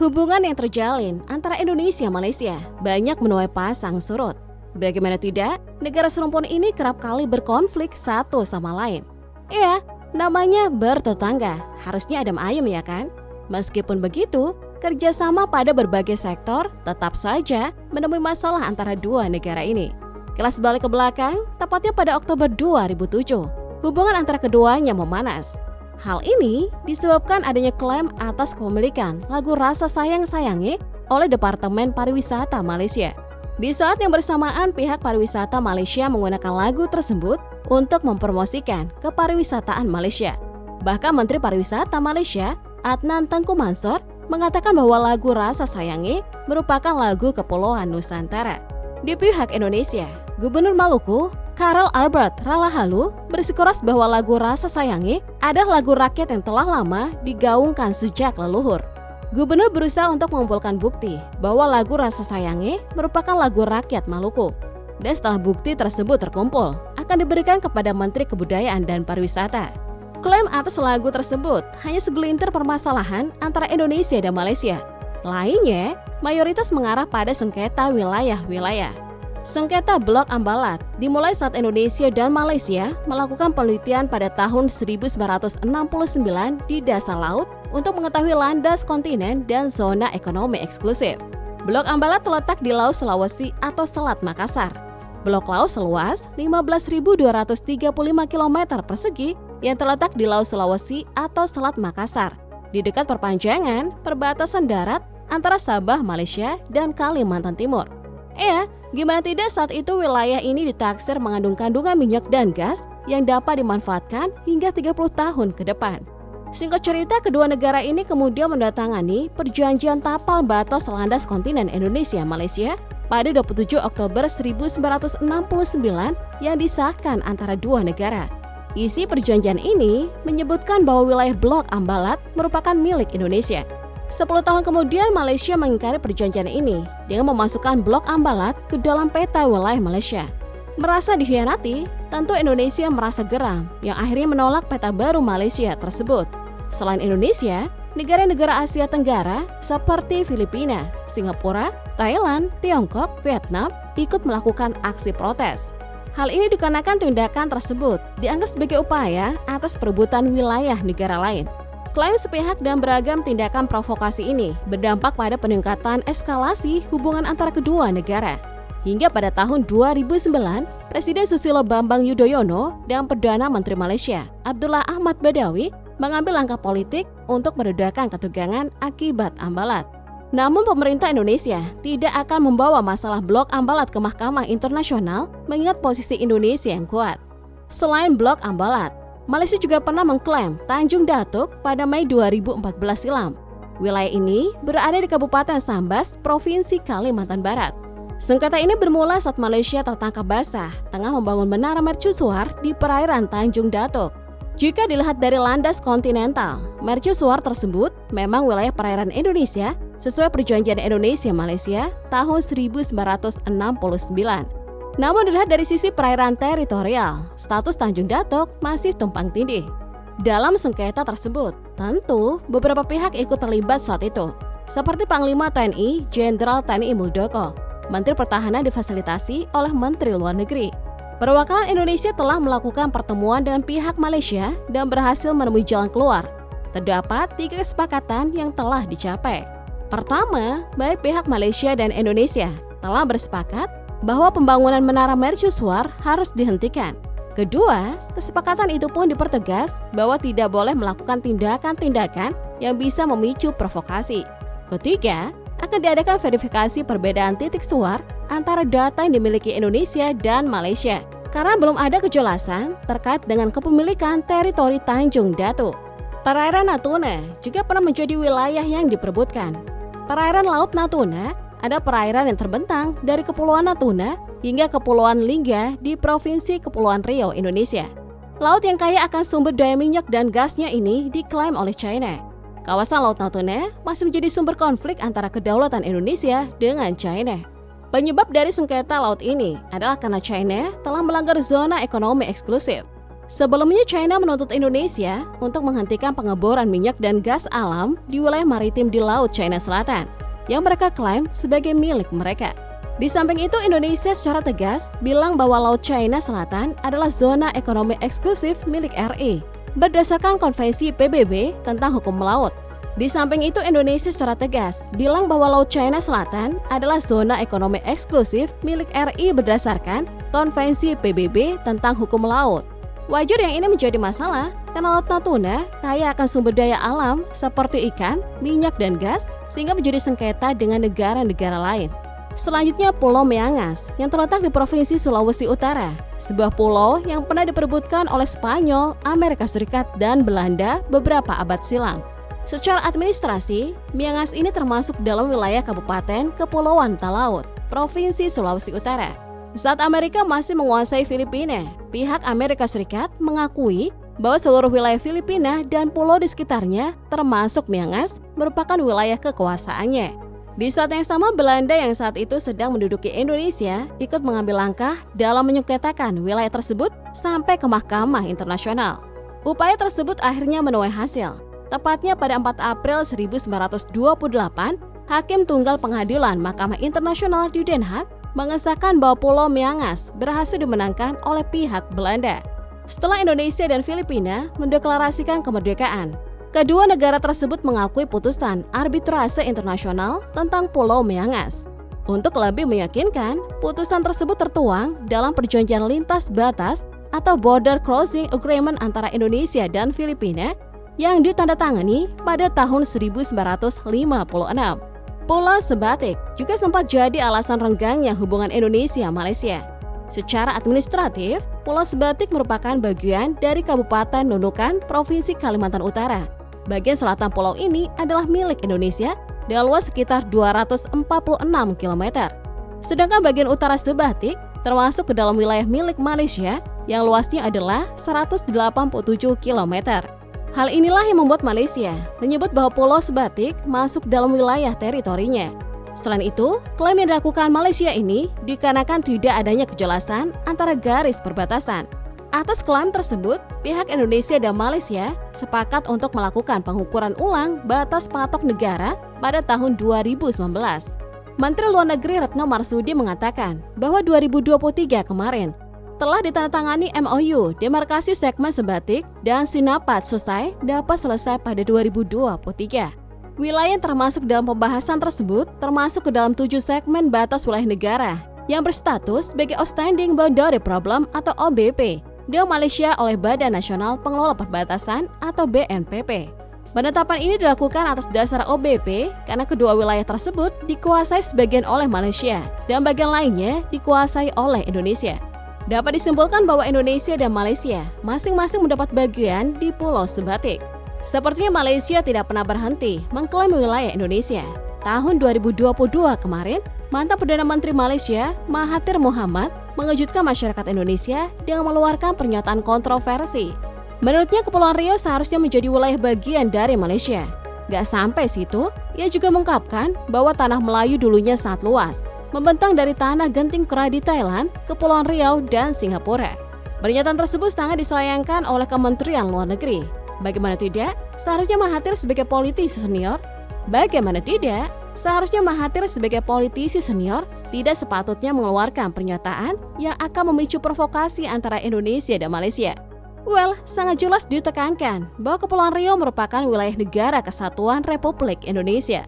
Hubungan yang terjalin antara Indonesia dan Malaysia banyak menuai pasang surut. Bagaimana tidak, negara serumpun ini kerap kali berkonflik satu sama lain. Iya, namanya bertetangga, harusnya adem ayem ya kan? Meskipun begitu, kerjasama pada berbagai sektor tetap saja menemui masalah antara dua negara ini. Kilas balik ke belakang, tepatnya pada Oktober 2007, hubungan antara keduanya memanas. Hal ini disebabkan adanya klaim atas kepemilikan lagu Rasa Sayang-Sayangi oleh Departemen Pariwisata Malaysia. Di saat yang bersamaan, pihak pariwisata Malaysia menggunakan lagu tersebut untuk mempromosikan kepariwisataan Malaysia. Bahkan Menteri Pariwisata Malaysia, Adnan Tengku Mansor, mengatakan bahwa lagu Rasa Sayangi merupakan lagu Kepulauan Nusantara. Di pihak Indonesia, Gubernur Maluku, Karl Albert Ralahalu, bersikeras bahwa lagu Rasa Sayangi adalah lagu rakyat yang telah lama digaungkan sejak leluhur. Gubernur berusaha untuk mengumpulkan bukti bahwa lagu Rasa Sayangi merupakan lagu rakyat Maluku. Dan setelah bukti tersebut terkumpul, akan diberikan kepada Menteri Kebudayaan dan Pariwisata. Klaim atas lagu tersebut hanya segelintir permasalahan antara Indonesia dan Malaysia. Lainnya, mayoritas mengarah pada sengketa wilayah-wilayah. Sengketa Blok Ambalat dimulai saat Indonesia dan Malaysia melakukan penelitian pada tahun 1969 di dasar laut untuk mengetahui landas kontinen dan zona ekonomi eksklusif. Blok Ambalat terletak di Laut Sulawesi atau Selat Makassar. Blok laut seluas 15.235 km persegi yang terletak di Laut Sulawesi atau Selat Makassar, di dekat perpanjangan perbatasan darat antara Sabah, Malaysia, dan Kalimantan Timur. Gimana tidak saat itu wilayah ini ditaksir mengandung kandungan minyak dan gas yang dapat dimanfaatkan hingga 30 tahun ke depan. Singkat cerita, kedua negara ini kemudian mendatangani perjanjian tapal batas landas kontinen Indonesia-Malaysia pada 27 Oktober 1969 yang disahkan antara dua negara. Isi perjanjian ini menyebutkan bahwa wilayah Blok Ambalat merupakan milik Indonesia. 10 tahun kemudian Malaysia mengingkari perjanjian ini dengan memasukkan Blok Ambalat ke dalam peta wilayah Malaysia. Merasa dikhianati, tentu Indonesia merasa geram yang akhirnya menolak peta baru Malaysia tersebut. Selain Indonesia, negara-negara Asia Tenggara seperti Filipina, Singapura, Thailand, Tiongkok, Vietnam ikut melakukan aksi protes. Hal ini dikarenakan tindakan tersebut dianggap sebagai upaya atas perebutan wilayah negara lain. Klaim sepihak dan beragam tindakan provokasi ini berdampak pada peningkatan eskalasi hubungan antara kedua negara. Hingga pada tahun 2009, Presiden Susilo Bambang Yudhoyono dan Perdana Menteri Malaysia, Abdullah Ahmad Badawi, mengambil langkah politik untuk meredakan ketegangan akibat Ambalat. Namun pemerintah Indonesia tidak akan membawa masalah Blok Ambalat ke Mahkamah Internasional mengingat posisi Indonesia yang kuat. Selain Blok Ambalat, Malaysia juga pernah mengklaim Tanjung Datuk pada Mei 2014 silam. Wilayah ini berada di Kabupaten Sambas, Provinsi Kalimantan Barat. Sengketa ini bermula saat Malaysia tertangkap basah tengah membangun menara mercusuar di perairan Tanjung Datuk. Jika dilihat dari landas kontinental, mercusuar tersebut memang wilayah perairan Indonesia sesuai perjanjian Indonesia-Malaysia tahun 1969. Namun dilihat dari sisi perairan teritorial, status Tanjung Datuk masih tumpang tindih. Dalam sengketa tersebut, tentu beberapa pihak ikut terlibat saat itu, seperti Panglima TNI Jenderal TNI Muldoko. Menteri Pertahanan difasilitasi oleh Menteri Luar Negeri. Perwakilan Indonesia telah melakukan pertemuan dengan pihak Malaysia dan berhasil menemui jalan keluar. Terdapat 3 kesepakatan yang telah dicapai. Pertama, baik pihak Malaysia dan Indonesia telah bersepakat bahwa pembangunan menara mercusuar harus dihentikan. Kedua, kesepakatan itu pun dipertegas bahwa tidak boleh melakukan tindakan-tindakan yang bisa memicu provokasi. Ketiga, akan diadakan verifikasi perbedaan titik suar antara data yang dimiliki Indonesia dan Malaysia, karena belum ada kejelasan terkait dengan kepemilikan teritori Tanjung Datuk. Perairan Natuna juga pernah menjadi wilayah yang diperebutkan. Perairan Laut Natuna ada perairan yang terbentang dari Kepulauan Natuna hingga Kepulauan Lingga di Provinsi Kepulauan Riau, Indonesia. Laut yang kaya akan sumber daya minyak dan gasnya ini diklaim oleh China. Kawasan Laut Natuna masih menjadi sumber konflik antara kedaulatan Indonesia dengan China. Penyebab dari sengketa laut ini adalah karena China telah melanggar zona ekonomi eksklusif. Sebelumnya China menuntut Indonesia untuk menghentikan pengeboran minyak dan gas alam di wilayah maritim di Laut China Selatan yang mereka klaim sebagai milik mereka. Di samping itu, Indonesia secara tegas bilang bahwa Laut China Selatan adalah zona ekonomi eksklusif milik RI berdasarkan Konvensi PBB tentang hukum laut. Di samping itu, Indonesia secara tegas bilang bahwa Laut China Selatan adalah zona ekonomi eksklusif milik RI berdasarkan Konvensi PBB tentang hukum laut. Wajar yang ini menjadi masalah karena Laut Natuna kaya akan sumber daya alam seperti ikan, minyak, dan gas sehingga menjadi sengketa dengan negara-negara lain. Selanjutnya Pulau Miangas yang terletak di Provinsi Sulawesi Utara, sebuah pulau yang pernah diperebutkan oleh Spanyol, Amerika Serikat, dan Belanda beberapa abad silam. Secara administrasi, Miangas ini termasuk dalam wilayah Kabupaten Kepulauan Talaut, Provinsi Sulawesi Utara. Saat Amerika masih menguasai Filipina, pihak Amerika Serikat mengakui bahwa seluruh wilayah Filipina dan pulau di sekitarnya, termasuk Miangas, merupakan wilayah kekuasaannya. Di saat yang sama, Belanda yang saat itu sedang menduduki Indonesia ikut mengambil langkah dalam menyengketakan wilayah tersebut sampai ke Mahkamah Internasional. Upaya tersebut akhirnya menuai hasil. Tepatnya pada 4 April 1928, Hakim Tunggal Pengadilan Mahkamah Internasional di Den Haag mengesahkan bahwa Pulau Miangas berhasil dimenangkan oleh pihak Belanda. Setelah Indonesia dan Filipina mendeklarasikan kemerdekaan, kedua negara tersebut mengakui putusan arbitrase internasional tentang Pulau Miangas. Untuk lebih meyakinkan, putusan tersebut tertuang dalam perjanjian lintas batas atau Border Crossing Agreement antara Indonesia dan Filipina yang ditandatangani pada tahun 1956. Pulau Sebatik juga sempat jadi alasan renggangnya hubungan Indonesia-Malaysia. Secara administratif, Pulau Sebatik merupakan bagian dari Kabupaten Nunukan, Provinsi Kalimantan Utara. Bagian selatan pulau ini adalah milik Indonesia dengan luas sekitar 246 km. Sedangkan bagian utara Sebatik termasuk ke dalam wilayah milik Malaysia yang luasnya adalah 187 km. Hal inilah yang membuat Malaysia menyebut bahwa Pulau Sebatik masuk dalam wilayah teritorinya. Selain itu, klaim yang dilakukan Malaysia ini dikarenakan tidak adanya kejelasan antara garis perbatasan. Atas klaim tersebut, pihak Indonesia dan Malaysia sepakat untuk melakukan pengukuran ulang batas patok negara pada tahun 2019. Menteri Luar Negeri Retno Marsudi mengatakan bahwa 2023 kemarin telah ditandatangani MOU demarkasi segmen Sebatik dan Sinapat Susai dapat selesai pada 2023. Wilayah yang termasuk dalam pembahasan tersebut termasuk ke dalam 7 segmen batas wilayah negara yang berstatus sebagai Outstanding Boundary Problem atau OBP di Malaysia oleh Badan Nasional Pengelola Perbatasan atau BNPB. Penetapan ini dilakukan atas dasar OBP karena kedua wilayah tersebut dikuasai sebagian oleh Malaysia dan bagian lainnya dikuasai oleh Indonesia. Dapat disimpulkan bahwa Indonesia dan Malaysia masing-masing mendapat bagian di Pulau Sebatik. Sepertinya Malaysia tidak pernah berhenti mengklaim wilayah Indonesia. Tahun 2022 kemarin, mantan Perdana Menteri Malaysia Mahathir Mohamad mengejutkan masyarakat Indonesia dengan mengeluarkan pernyataan kontroversi. Menurutnya Kepulauan Riau seharusnya menjadi wilayah bagian dari Malaysia. Gak sampai situ, ia juga mengungkapkan bahwa tanah Melayu dulunya sangat luas, membentang dari tanah Genting Kera di Thailand, Kepulauan Riau, dan Singapura. Pernyataan tersebut sangat disayangkan oleh Kementerian Luar Negeri. Bagaimana tidak, seharusnya Mahathir sebagai politisi senior tidak sepatutnya mengeluarkan pernyataan yang akan memicu provokasi antara Indonesia dan Malaysia. Sangat jelas ditekankan bahwa Kepulauan Riau merupakan wilayah negara kesatuan Republik Indonesia.